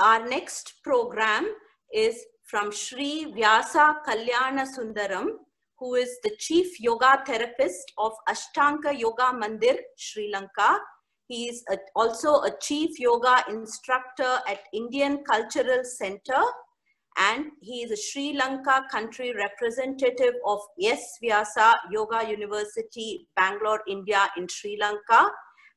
Our next program is from Sri Vyasa Kalyana Sundaram, who is the Chief Yoga Therapist of Ashtanga Yoga Mandir, Sri Lanka. He is also a Chief Yoga Instructor at Indian Cultural Center, and he is a Sri Lanka country representative of S. Vyasa Yoga University, Bangalore, India in Sri Lanka.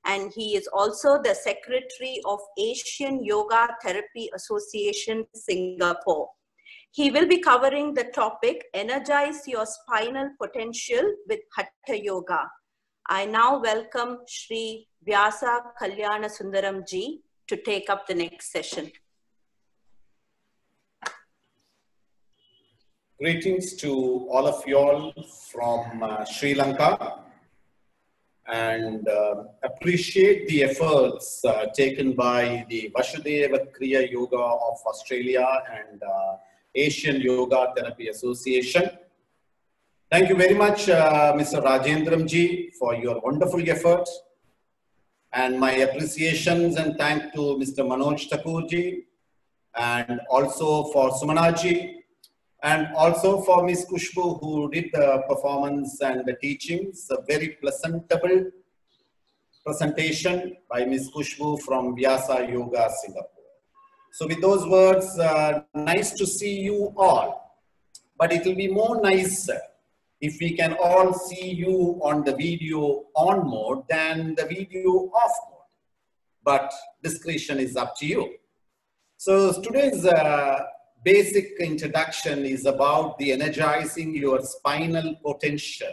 And he is also the Secretary of Asian Yoga Therapy Association, Singapore. He will be covering the topic, Energize Your Spinal Potential with Hatha Yoga. I now welcome Sri Vyasa Kalyana Sundaram ji to take up the next session. Greetings to all of you all from Sri Lanka, and appreciate the efforts taken by the Vasudhaiva Kriya Yoga of Australia and Asian Yoga Therapy Association. Thank you very much, Mr. Rajendram ji, for your wonderful effort, and my appreciations and thank to Mr. Manoj Thakur ji, and also for Sumana ji, and also for Ms. Kushbu, who did the performance and the teachings. A very pleasantable presentation by Ms. Kushbu from Vyasa Yoga, Singapore. So with those words, nice to see you all. But it will be more nicer if we can all see you on the video on mode than the video off mode. But discretion is up to you. So today's basic introduction is about the energizing your spinal potential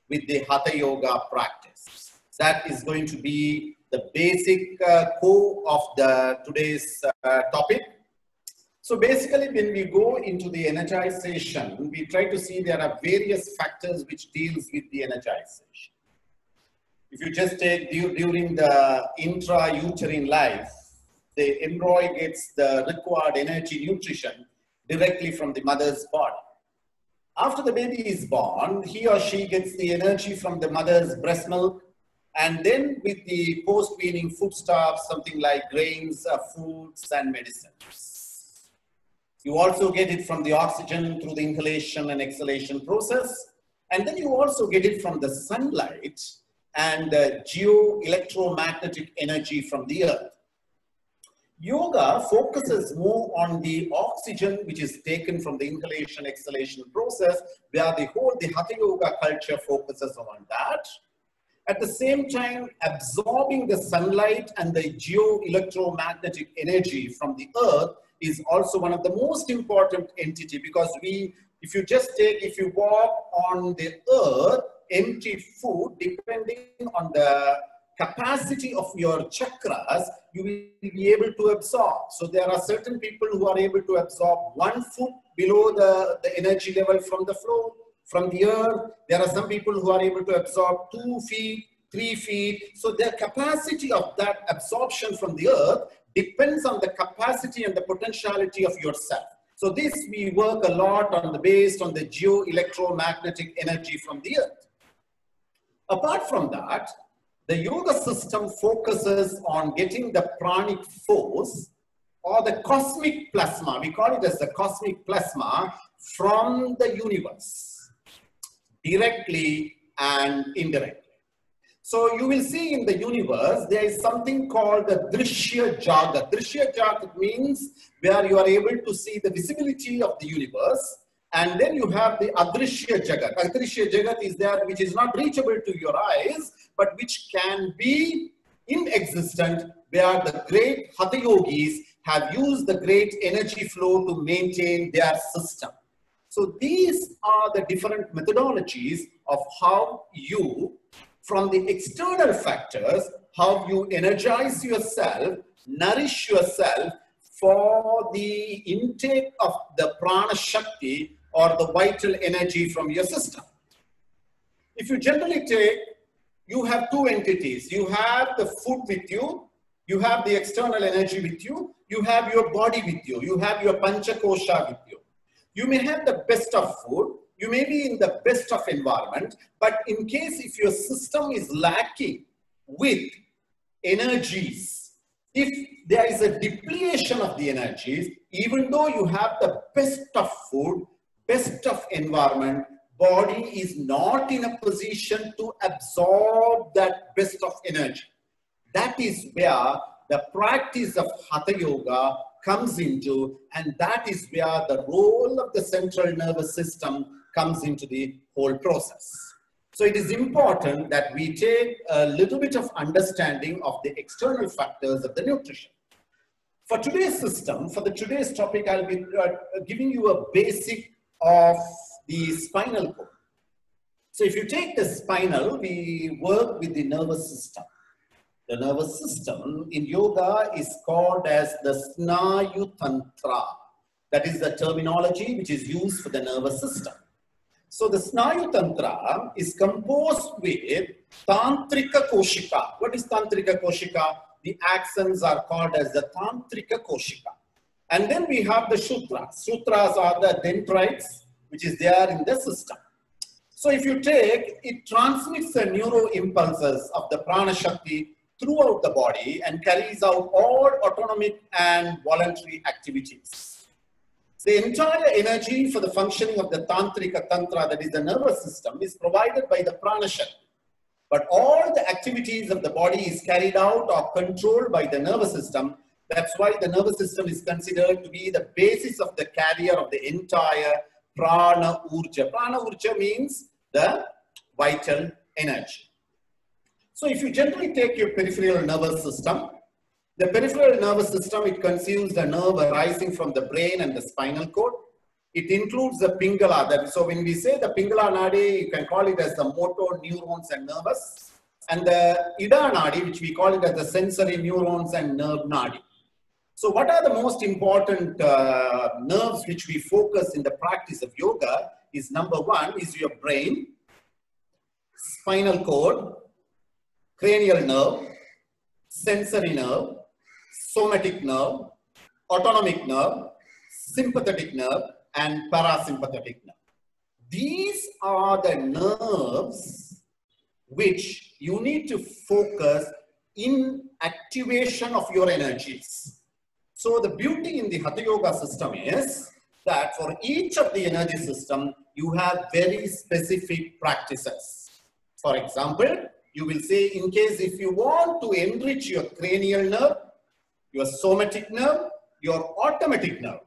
with the Hatha Yoga practice. That is going to be the basic core of today's topic. So basically, when we go into the energization, we try to see there are various factors which deals with the energization. If you just take during the intrauterine life, the embryo gets the required energy nutrition directly from the mother's body. After the baby is born, he or she gets the energy from the mother's breast milk, and then with the post-weaning foodstuffs, something like grains, fruits, and medicines. You also get it from the oxygen through the inhalation and exhalation process, and then you also get it from the sunlight and the geo-electromagnetic energy from the earth. Yoga focuses more on the oxygen which is taken from the inhalation exhalation process, where the Hatha Yoga culture focuses on that. At the same time, absorbing the sunlight and the geo-electromagnetic energy from the earth is also one of the most important entity, because if you walk on the earth, empty food, depending on the capacity of your chakras, you will be able to absorb. So there are certain people who are able to absorb 1 foot below the energy level from the floor, from the earth. There are some people who are able to absorb 2 feet, 3 feet. So the capacity of that absorption from the earth depends on the capacity and the potentiality of yourself. So this we work a lot on based on the geo-electromagnetic energy from the earth. Apart from that, the yoga system focuses on getting the pranic force or the cosmic plasma. We call it as the cosmic plasma from the universe, directly and indirectly. So you will see in the universe, there is something called the Drishya Jagat. Drishya Jagat means where you are able to see the visibility of the universe. And then you have the Adrishya Jagat. Adrishya Jagat is there, which is not reachable to your eyes, but which can be inexistent, where the great Hatha Yogis have used the great energy flow to maintain their system. So these are the different methodologies of how you, from the external factors, how you energize yourself, nourish yourself for the intake of the prana shakti or the vital energy from your system. If you generally take, you have 2 entities. You have the food with you, you have the external energy with you, you have your body with you, you have your panchakosha with you. You may have the best of food, you may be in the best of environment, but in case if your system is lacking with energies If there is a depletion of the energies, even though you have the best of food, best of environment, body is not in a position to absorb that best of energy. That is where the practice of Hatha Yoga comes into, and that is where the role of the central nervous system comes into the whole process. So it is important that we take a little bit of understanding of the external factors of the nutrition. For today's system, for today's topic, I'll be giving you a basic of the spinal cord. So if you take the spinal, we work with the nervous system. The nervous system in yoga is called as the Snayu Tantra. That is the terminology which is used for the nervous system. So the Snayu Tantra is composed with Tantrika Koshika. What is Tantrika Koshika? The axons are called as the Tantrika Koshika. And then we have the Sutras. Sutras are the dendrites which is there in the system. So if you take, it transmits the neuro impulses of the Prana Shakti throughout the body and carries out all autonomic and voluntary activities. The entire energy for the functioning of the Tantrika Tantra, that is the nervous system, is provided by the Prana Shakti. But all the activities of the body is carried out or controlled by the nervous system. That's why the nervous system is considered to be the basis of the carrier of the entire Prana Urja. Prana Urja means the vital energy. So if you generally take your peripheral nervous system, the peripheral nervous system, it consumes the nerve arising from the brain and the spinal cord. It includes the Pingala. So when we say the Pingala Nadi, you can call it as the motor neurons and nervous. And the Ida Nadi, which we call it as the sensory neurons and nerve Nadi. So what are the most important nerves which we focus in the practice of yoga is number one is your brain, spinal cord, cranial nerve, sensory nerve, somatic nerve, autonomic nerve, sympathetic nerve, and parasympathetic nerve. These are the nerves which you need to focus in activation of your energies. So the beauty in the Hatha Yoga system is that for each of the energy system, you have very specific practices. For example, you will say in case if you want to enrich your cranial nerve, your somatic nerve, your autonomic nerve,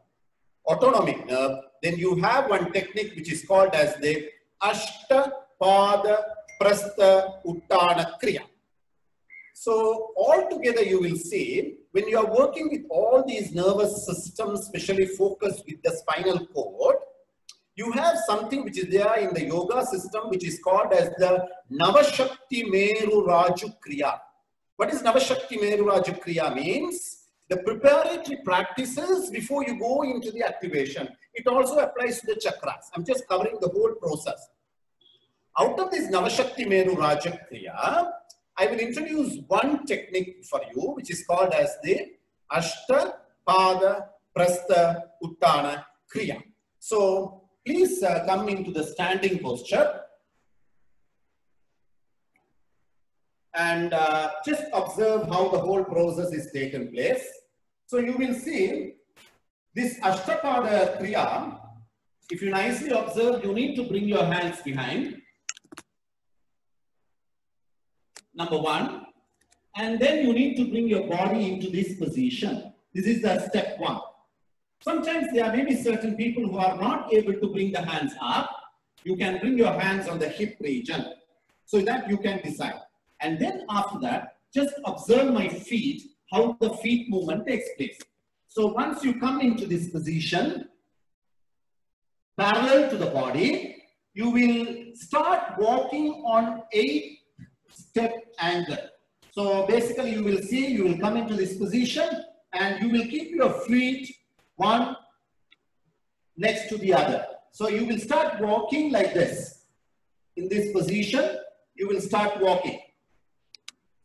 then you have one technique which is called as the Ashta Pada Prastha Uttana Kriya. So altogether you will see when you are working with all these nervous systems, especially focused with the spinal cord, you have something which is there in the yoga system which is called as the Navashakti Meru Raju Kriya. What is Navashakti Meru Raju Kriya means? The preparatory practices before you go into the activation. It also applies to the chakras. I'm just covering the whole process. Out of this Navashakti Meru Raju Kriya, I will introduce one technique for you which is called as the Ashta Pada Prastha Uttana Kriya. So please come into the standing posture and just observe how the whole process is taken place. So you will see this Ashtapada Kriya. If you nicely observe, you need to bring your hands behind. Number one. And then you need to bring your body into this position. This is the step one. Sometimes there may be certain people who are not able to bring the hands up. You can bring your hands on the hip region so that you can decide. And then after that, just observe my feet, how the feet movement takes place. So once you come into this position, parallel to the body, you will start walking on 8-step angle. So basically you will see, you will come into this position and you will keep your feet one next to the other. So you will start walking like this. In this position, you will start walking.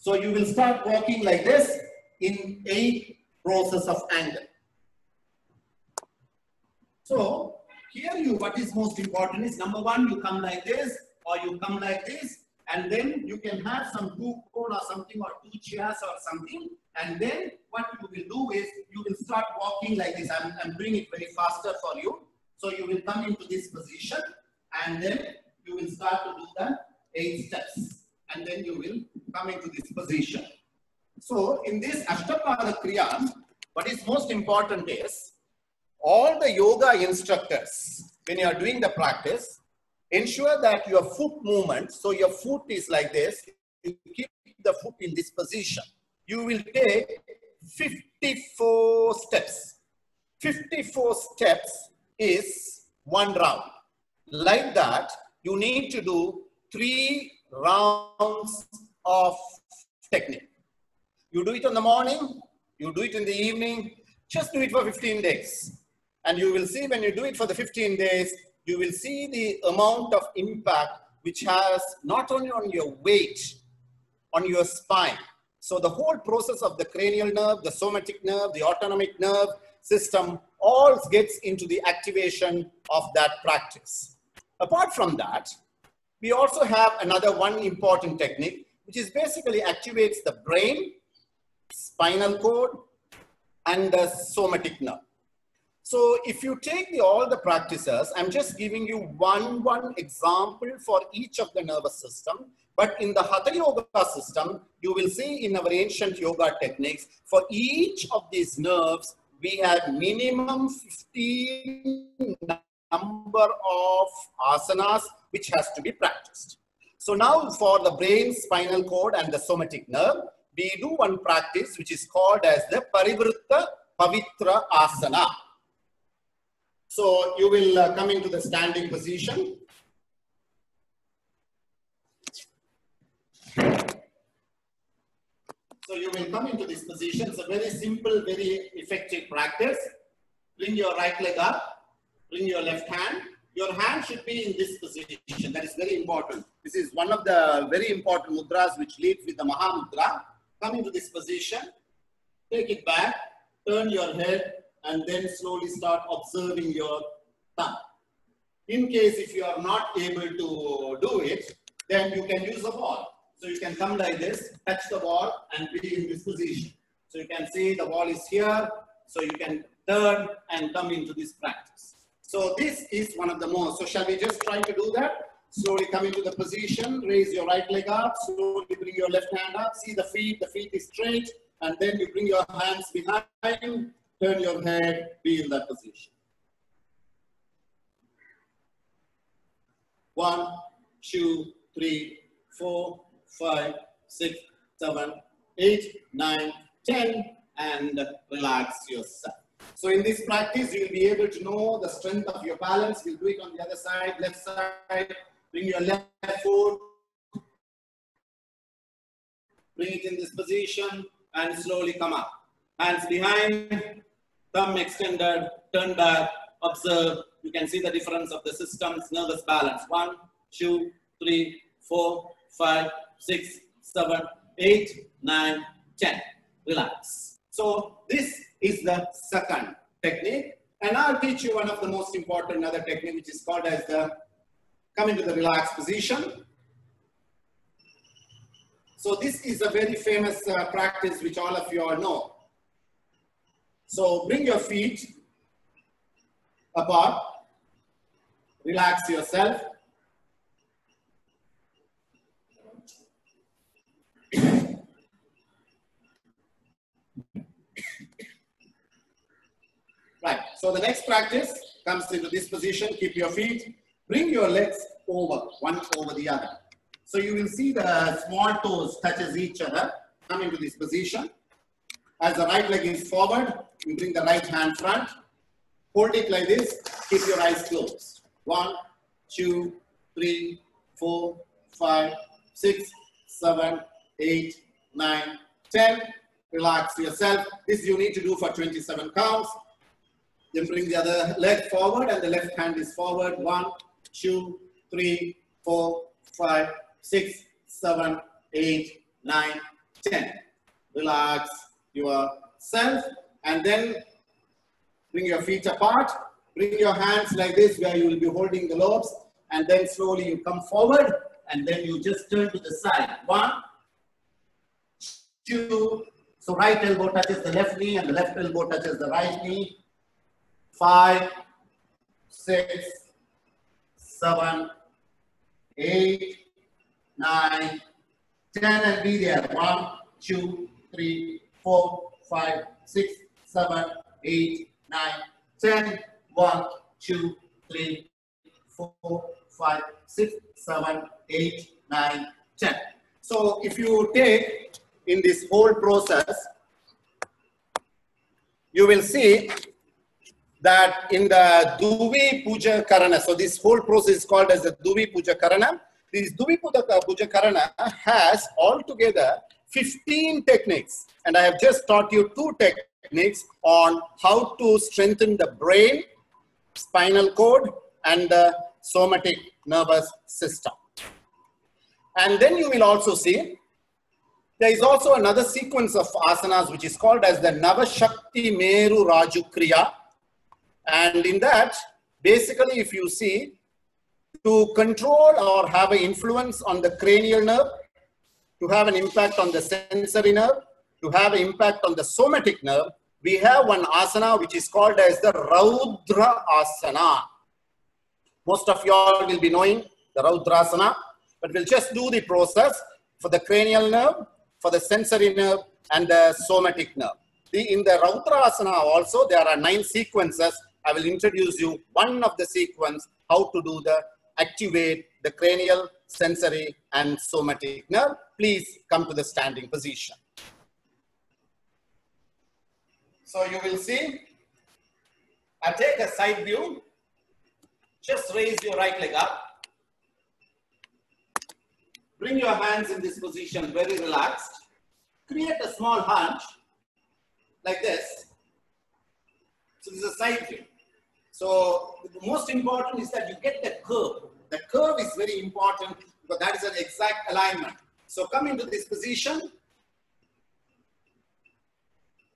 So you will start walking like this in 8 process of angle. So here what is most important is number one, you come like this or you come like this and then you can have some 2 cone or something, or 2 chairs or something, and then what you will do is you will start walking like this. I'm doing it very faster for you. So you will come into this position, and then you will start to do the 8 steps, and then you will come into this position. So in this Ashtapada Kriya, what is most important is all the yoga instructors, when you are doing the practice, ensure that your foot movement, so your foot is like this, you keep the foot in this position. You will take 54 steps. 54 steps is 1 round. Like that, you need to do 3 rounds of technique. You do it in the morning, you do it in the evening, just do it for 15 days. And you will see when you do it for the 15 days, you will see the amount of impact which has not only on your weight, on your spine. So the whole process of the cranial nerve, the somatic nerve, the autonomic nerve system, all gets into the activation of that practice. Apart from that, we also have another one important technique, which is basically activates the brain, spinal cord, and the somatic nerve. So if you take all the practices, I'm just giving you one example for each of the nervous system. But in the Hatha Yoga system, you will see in our ancient yoga techniques, for each of these nerves, we have minimum 15 number of asanas which has to be practiced. So now for the brain, spinal cord, and the somatic nerve, we do one practice which is called as the Parivritta Pavitra Asana. So you will come into the standing position. So you will come into this position. It's a very simple, very effective practice. Bring your right leg up, bring your left hand. Your hand should be in this position. That is very important. This is one of the very important mudras which leads with the Mahamudra. Come into this position, take it back, turn your head, and then slowly start observing your thumb. In case if you are not able to do it, then you can use a ball. So you can come like this, touch the ball, and be in this position. So you can see the ball is here, so you can turn and come into this practice. So this is one of the most. So shall we just try to do that? Slowly come into the position, raise your right leg up, slowly bring your left hand up, see the feet is straight, and then you bring your hands behind, turn your head, be in that position. 1, 2, 3, 4, 5, 6, 7, 8, 9, 10, and relax yourself. So in this practice, you will be able to know the strength of your balance. We'll do it on the other side, left side. Bring your left foot. Bring it in this position and slowly come up. Hands behind, thumb extended, turn back, observe. You can see the difference of the system's nervous balance. 1, 2, 3, 4, 5, 6, 7, 8, 9, 10. Relax. So this is the second technique. And I'll teach you one of the most important other technique, which is called as the come into the relaxed position. So this is a very famous practice which all of you all know. So bring your feet apart, relax yourself. Right, so the next practice comes into this position, keep your feet, bring your legs over, one over the other. So you will see the small toes touches each other, come into this position. As the right leg is forward, you bring the right hand front, hold it like this, keep your eyes closed. 1, 2, 3, 4, 5, 6, 7, 8, 9, 10. Relax yourself. This you need to do for 27 counts. Then bring the other leg forward and the left hand is forward. 1, 2, 3, 4, 5, 6, 7, 8, 9, 10. Relax yourself and then bring your feet apart. Bring your hands like this where you will be holding the lobes, and then slowly you come forward and then you just turn to the side. 1, 2, so right elbow touches the left knee and the left elbow touches the right knee. 5, 6, 7, 8, 9, 10, and be there. 1, 2, 3, 4, 5, 6, 7, 8, 9, 10. 1, 2, 3, 4, 5, 6, 7, 8, 9, 10. So if you take in this whole process, you will see that in the Dhuvi Puja Karana, so this whole process is called as the Dhuvi Puja Karana. This Dhuvi Puja Karana has altogether 15 techniques, and I have just taught you 2 techniques on how to strengthen the brain, spinal cord, and the somatic nervous system. And then you will also see there is also another sequence of asanas which is called as the Navashakti Meru Raju Kriya. And in that, basically, if you see, to control or have an influence on the cranial nerve, to have an impact on the sensory nerve, to have an impact on the somatic nerve, we have one asana which is called as the Raudra Asana. Most of you all will be knowing the Raudra Asana, but we'll just do the process for the cranial nerve, for the sensory nerve, and the somatic nerve. In the Raudra Asana also, there are 9 sequences. I will introduce you one of the sequence, how to do the activate the cranial, sensory, and somatic nerve. Please come to the standing position. So you will see, I take a side view, just raise your right leg up, bring your hands in this position very relaxed, create a small hunch like this. So this is a side view. So the most important is that you get the curve. The curve is very important because that is an exact alignment. So come into this position.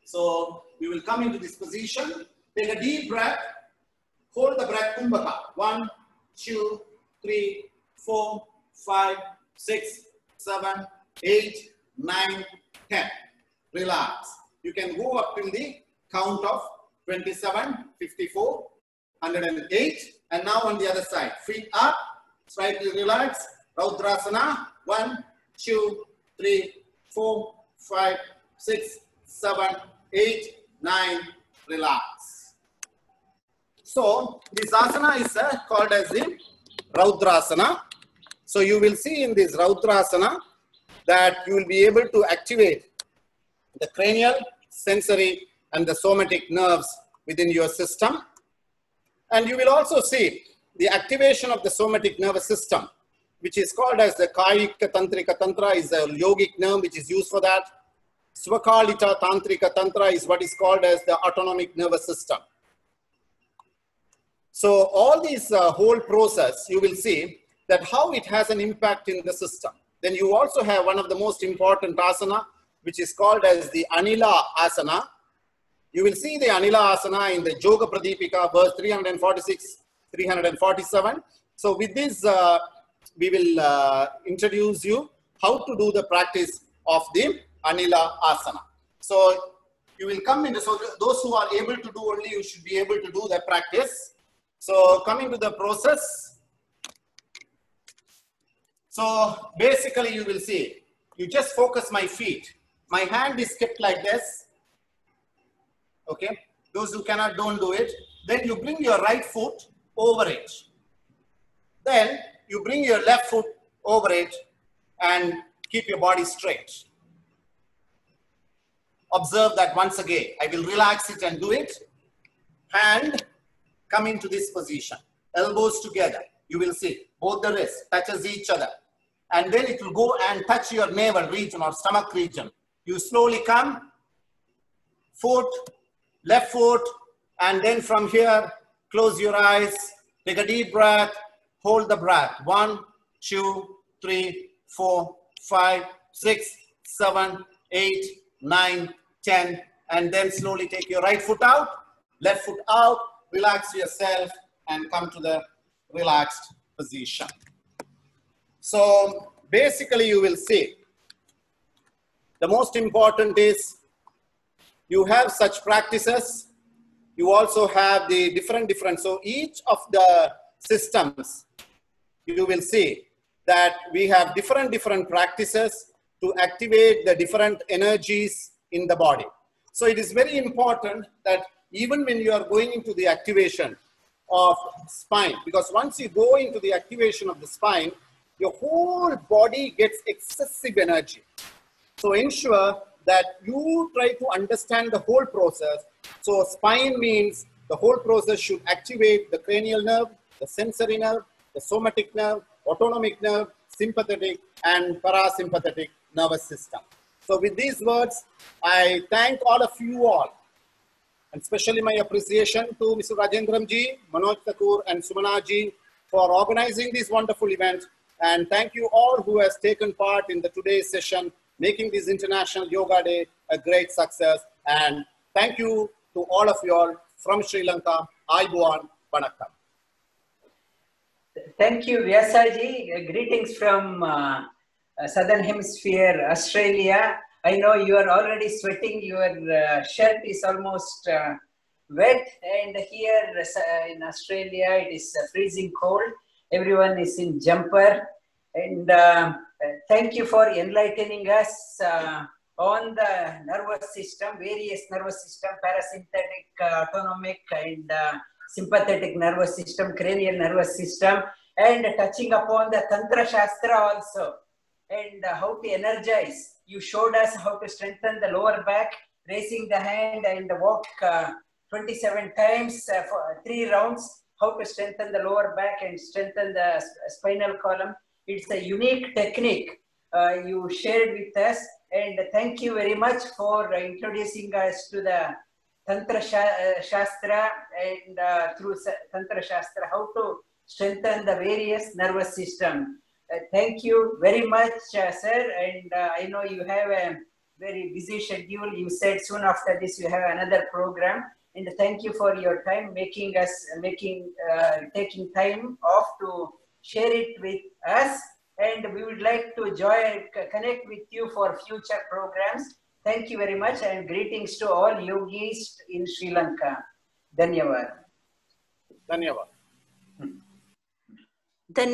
So we will come into this position. Take a deep breath. Hold the breath, Kumbhaka. 1, 2, 3, 4, 5, 6, 7, 8, 9, 10. Relax. You can go up till the count of 27, 54, 108. And now on the other side. Feet up. Slightly relax. Raudrasana. 1, 2, 3, 4, 5, 6, 7, 8, 9. Relax. So this asana is called as the Raudrasana. So you will see in this Raudrasana that you will be able to activate the cranial, sensory, and the somatic nerves within your system. And you will also see the activation of the somatic nervous system, which is called as the Kayika Tantrika Tantra, is a yogic nerve which is used for that. Swakalita Tantrika Tantra is what is called as the autonomic nervous system. So all these whole process, you will see that how it has an impact in the system. Then you also have one of the most important asana, which is called as the Anila Asana. You will see the Anila Asana in the Yoga Pradipika, verse 346, 347. So with this, we will introduce you how to do the practice of the Anila Asana. So you will come into, so those who are able to do only, you should be able to do the practice. So coming to the process. So basically you will see, you just focus my feet. My hand is kept like this. Okay. Those who cannot, don't do it. Then you bring your right foot over it. Then you bring your left foot over it and keep your body straight. Observe that once again. I will relax it and do it. Hand come into this position. Elbows together. You will see both the wrists touches each other. And then it will go and touch your navel region or stomach region. You slowly come, foot, left foot, and then from here, close your eyes, take a deep breath, hold the breath. 1, 2, 3, 4, 5, 6, 7, 8, 9, 10, and then slowly take your right foot out, left foot out, relax yourself, and come to the relaxed position. So basically you will see, the most important is you have such practices. You also have the different, so each of the systems, you will see that we have different practices to activate the different energies in the body. So it is very important that even when you are going into the activation of spine, because once you go into the activation of the spine, your whole body gets excessive energy. So ensure that you try to understand the whole process. So spine means the whole process should activate the cranial nerve, the sensory nerve, the somatic nerve, autonomic nerve, sympathetic and parasympathetic nervous system. So with these words, I thank all of you all, and especially my appreciation to Mr. Rajendram ji, Manoj Thakur and Sumana ji for organizing this wonderful event. And thank you all who has taken part in the today's session, making this International Yoga Day a great success. And thank you to all of you all from Sri Lanka. Ayubowan, Vanakkam. Thank you, Vyasaji. Greetings from Southern Hemisphere, Australia. I know you are already sweating. Your shirt is almost wet. And here in Australia, it is freezing cold. Everyone is in jumper. And thank you for enlightening us on the nervous system, various nervous system, parasympathetic, autonomic, and sympathetic nervous system, cranial nervous system, and touching upon the Tantra Shastra also, and how to energize. You showed us how to strengthen the lower back, raising the hand and walk 27 times for 3 rounds, how to strengthen the lower back and strengthen the spinal column. It's a unique technique you shared with us, and thank you very much for introducing us to the Tantra Shastra and through Tantra Shastra, how to strengthen the various nervous system. Thank you very much, sir. And I know you have a very busy schedule. You said soon after this you have another program. And thank you for your time, taking time off to share it with us. And we would like to connect with you for future programs. Thank you very much, and greetings to all yogis in Sri Lanka. Dhanyavad. Dhanyavad. The